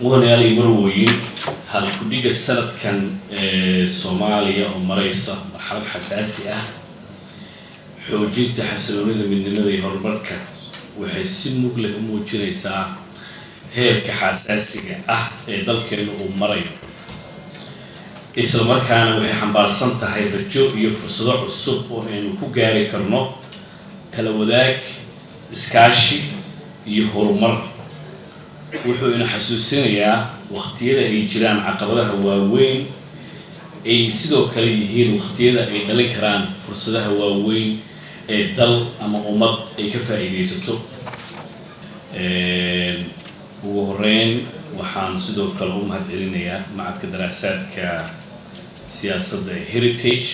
mudanayaal marwooyin halkudhiga sanadkan Soomaaliya oo maraysa marxalad xasaasi ah xoojinta xasiloonida midnimada iyo horumarka waxay si mug leh u muujinaysaa heerka xasaasiga ah ee dalkeenu uu marayo isla markaana waxay xambaarsan tahay rajo iyo fursado cusub oo aynu ku gaari karno kala wadaag iskaashi iyo horumar wuxuu ina xasuusinayaa waqtiyada ay jiraan caqabadaha waaweyn ay sidoo kale yihiin waqtiyada ay dhalin karaan fursadaha waaweyn ee dal ama ummad ay ka faa'iideysato ugu horeyn waxaan sidoo kale u mahadcelinayaa macadka daraasaadka siyaasadda Heritage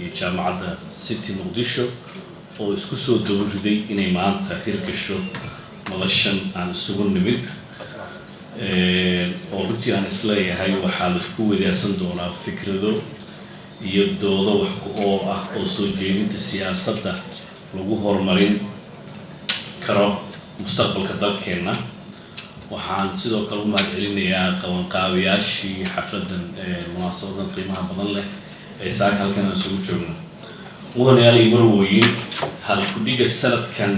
iyo jaamacadda City Muqdisho oo isku soo dowriday inay maanta hirgasho noloshan aan isugu nimid oo runtii aan isleeyahay waxaa la isku wadaagsan doonaa fikrado iyo doodo wax ku ool ah oo soo jeedinta siyaasadda lagu horumarin karo mustaqbalka dalkeena waxaan sidoo kale u mahadcelinayaa qabanqaabiyaashii xafladan munaasabadan qiimaha badan leh ee saaka halkan aan isugu joogno mudanayaal marwooyin halkudhiga sanadkan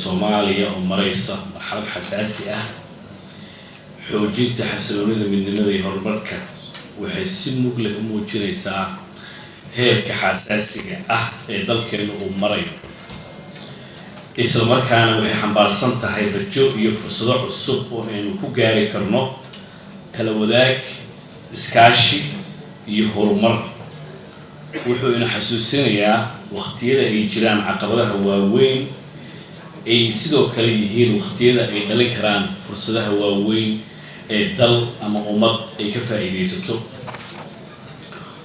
Soomaaliya oo maraysa marxalad xasaasi ah xoojinta xasiloonida midnimada iyo horumarka waxay si mug leh u muujinaysaa heerka xasaasiga ah ee dalkeenu uu marayo isla markaana waxay xambaarsan tahay rajo iyo fursado cusub oo aynu ku gaari karno kala wadaag iskaashi iyo horumar wuxuu ina xasuusinayaa waqtiyada ay jiraan caqabadaha waaweyn ay sidoo kale yihiin waqtiyada ay dhalin karaan fursadaha waaweyn ee dal ama ummad ay ka faa'iideysato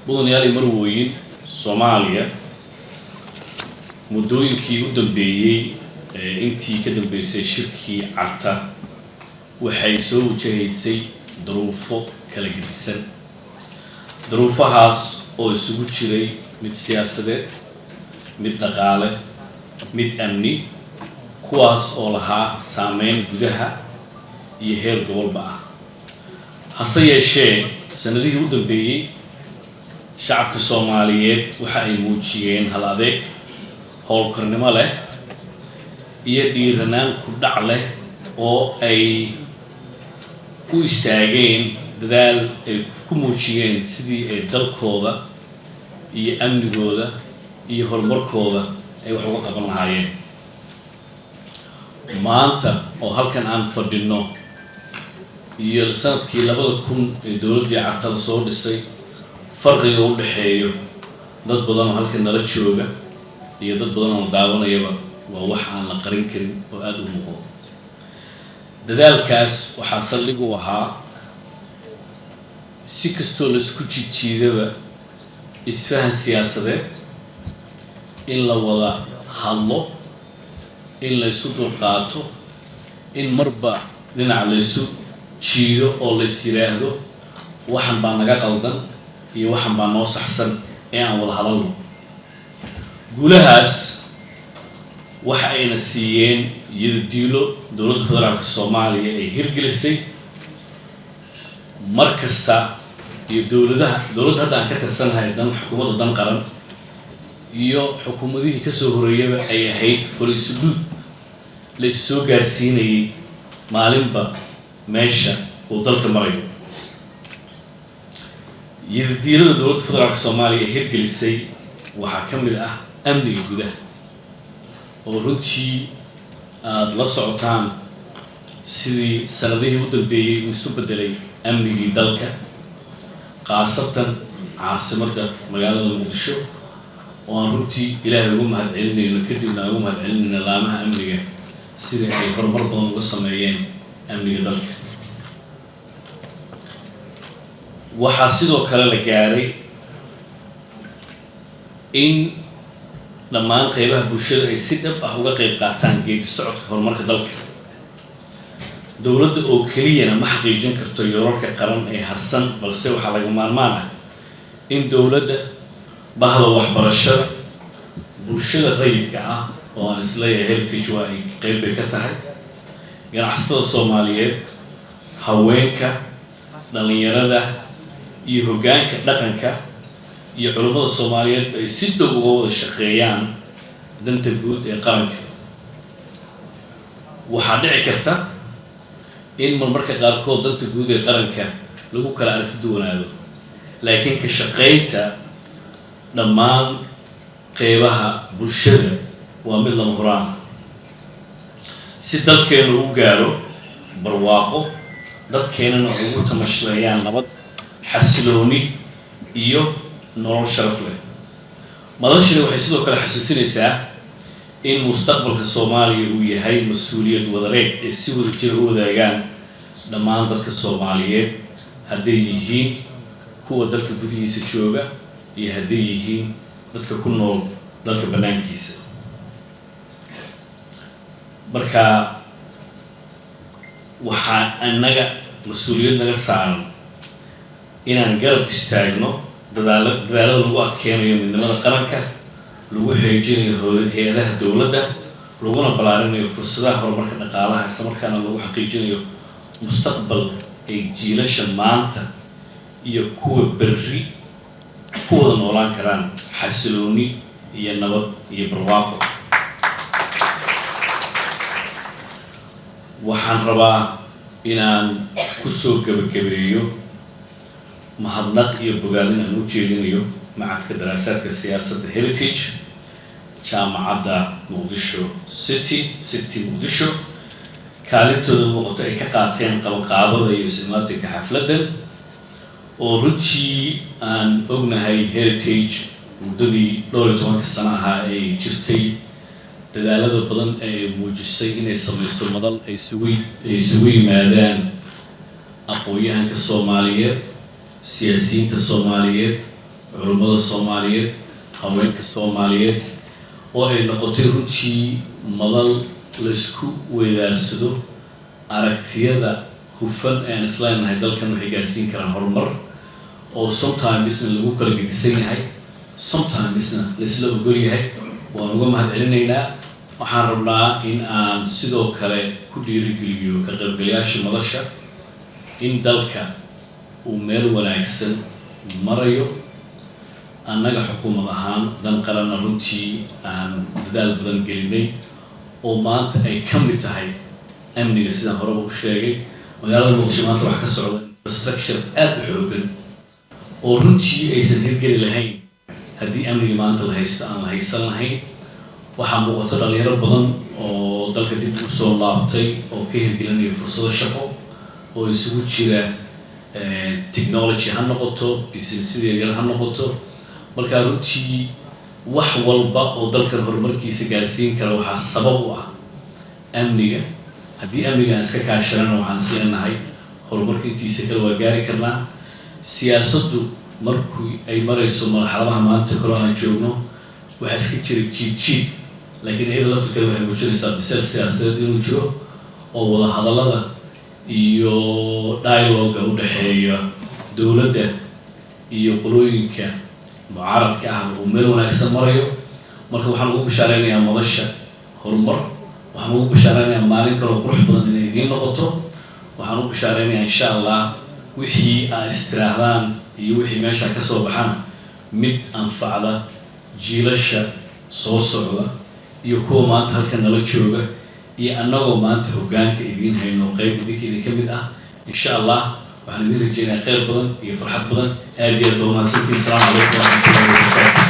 mudanayaal marwooyin Soomaaliya muddooyinkii u dambeeyay intii ka dambeysay shirkii Carta waxay soo wajahaysay duruufo kala gedisan duruufahaas oo isugu jiray mid siyaasadeed mid dhaqaale mid amni kuwaas oo lahaa saameyn gudaha iyo heer gobolba ah hase yeeshee sanadihii u dambeeyay shacabka Soomaaliyeed waxa ay muujiyeen hal adeeg howlkarnimo leh iyo dhiiranaan ku dhac leh oo ay u istaageen dadaal ay ku muujiyeen sidii ay dalkooda iyo amnigooda iyo horumarkooda ay wax uga qaban lahaayeen maanta oo halkan aan fadhino iyo sanadkii 2000 ee dowladda Carta soo dhisay farqiga u dhaxeeyo dad badan oo halkan nala jooga iyo dad badan oo daawanayaba waa wax aan la qarin karin oo aad u muuqdo dadaalkaas waxaa saldhig u ahaa si kastoo la isku jiidaba isfahan siyaasadeed in la wada hadlo in la isu dulqaato in marba dhinac la isu jiido oo la yiraahdo waxan baa naga qaldan iyo waxan baa noo saxsan ee aan wada hadalno guulahaas waxa ayna siiyeen yiddiilo dowladda federaalka Soomaaliya ay hirgelisay markasta iyo dowladda hadda aan ka tirsanahay dan xukuumadda dan qaran iyo xukuumadihii ka soo horeeyay ay ahayd police la soo gaarsiinay maalinba meesha uu dalka marayo yiddiilada dowladda federaalka Soomaaliya hirgelisay waxa kamid ah amniga gudaha oo runtii aad la socotaan sidii sanadihii u dambeeyay uu isu bedelay amnigii dalka qaasatan caasimadda magaalada Muqdisho oo aan runtii Ilaahay ugu mahadcelinayno kadibna ugu mahadcelinayno laamaha amniga sidii ay horumar badan uga sameeyeen amniga dalka waxaa sidoo kale la gaaray in dhammaan qaybaha bulshada ay si dhab ah uga qayb qaataan geedi socodka horumarka dalka dowladda oo keliyana ma xaqiijin karto yoolalka qaran ee harsan balse waxaa laga maarmaan ah in dowladda bahda waxbarashada bulshada rayidka ah oo aan isleeyahay Heritage waa ay qayb ka tahay ganacsatada Soomaaliyeed haweenka dhalinyarada iyo hoggaanka dhaqanka iyo culimada Soomaaliyeed ay si dhow uga wada shaqeeyaan danta guud ee qaranka. waxaa dhici karta in marmarka qaarkood danta guud ee qaranka lagu kala aragti duwanaado, laakiin ka shaqeynta dhammaan qeybaha bulshada waa mid lama huraan si dalkeenu u gaaro barwaaqo, dadkeenana ugu tamashleeyaan nabad, xasilooni iyo nolol sharaf leh. madashani waxay sidoo kale xasuusinaysaa in mustaqbalka Soomaaliya uu yahay mas'uuliyad wadareed ee si wadajir u wadaagaan dhammaan dadka Soomaaliyeed, hadday yihiin kuwa dalka gudihiisa jooga iyo hadday yihiin dadka ku nool dalka banaankiisa. marka waxaa annaga mas'uuliyad naga saaran inaan garab istaagno dadaalada lagu adkeynayo midnimada qaranka, lagu xoojinayo hay'adaha dowladda, laguna ballaarinayo fursadaha horumarka dhaqaalaha, isla markaana lagu xaqiijinayo mustaqbal ay jiilasha maanta iyo kuwa berri ku wada noolaan karaan xasilooni iyo nabad iyo barwaaqo. waxaan rabaa inaan kusoo gabagabeeyo mahadnaq iyo bogaadin aan u jeedinayo macadka daraasaadka siyaasadda Heritage, jaamacadda Muqdisho City Muqdisho, kaalintooda muuqato ay ka qaateen qabanqaabada iyo ismaatinka xafladdan oo runtii aan ognahay Heritage muddadii 12 sano ahaa ay jirtay dadaalada badan ee muujisay inay samaysto madal ay isugu yimaadaan aqoonyahanka Soomaaliyeed, siyaasiyiinta Soomaaliyeed, culimada Soomaaliyeed, haweenka Soomaaliyeed, oo ay noqotay runtii madal la isku weydaarsado aragtiyada hufan ee aan isleenahay dalkan waxay gaarsiin karaan horumar, oo sometimes lagu kala gedisan yahay, sometimes la isla ogol yahay. waan uga mahadcelinaynaa. waxaan rabnaa in aan sidoo kale ku dhiirigeliyo ka qaybgalayaasha madasha in dalka uu meel wanaagsan marayo, annaga xukuumad ahaan dan qaranna runtii aan dadaal badan gelinay, oo maanta ay ka mid tahay amniga sidaan horeba u sheegay. magaalada Muqdisho maanta waxaa ka socda infrastructure aad u xoogan oo runtii aysan hirgeli lahayn haddii amniga maanta la haysto aan la haysan lahayn. waxaa muuqato dhalinyaro badan oo dalka dib u soo laabtay oo ka hirgelinaya fursado shaqo oo isugu jira technology ha noqoto, business yar ha noqoto. marka runtii wax walba oo dalkan horumarkiisa gaarsiin kara waxaa sabab u ah amniga. haddii amniga aan iska kaashanana waxaan islenahay horumarka intiisa kale waa gaari karnaa. siyaasaddu markii ay marayso marxaladaha maanta kale aan joogno waxaa iska jira jiid, laakiin iyada laftirkeeda waxay muujinaysaa biseel siyaasadeed inuu jiro oo wada hadallada iyo dialogue u dhexeeya dowladda iyo qolooyinka mucaaradka ah oo meel wanaagsan marayo. marka waxaan ugu bishaaraynayaa madasha horumar, waxaan ugu bishaaraynayaa maalin kale oo qurux badan inay idiin noqoto. waxaan ugu bishaaraynayaa insha Allah wixii aad istiraahdaan iyo wixii meesha ka soo baxaan mid anfacda jiilasha soo socda iyo kuwa maanta halkan nala jooga iyo annagoo maanta hoggaanka idiin hayno qayb idinka ka mid ah. insha Allah waxaan idin rajaynayaa khayr badan iyo farxad badan. aad iyo aad baa mahadsantihiin. Assalaamu calaykum warahmatullahi wabarakaatuh.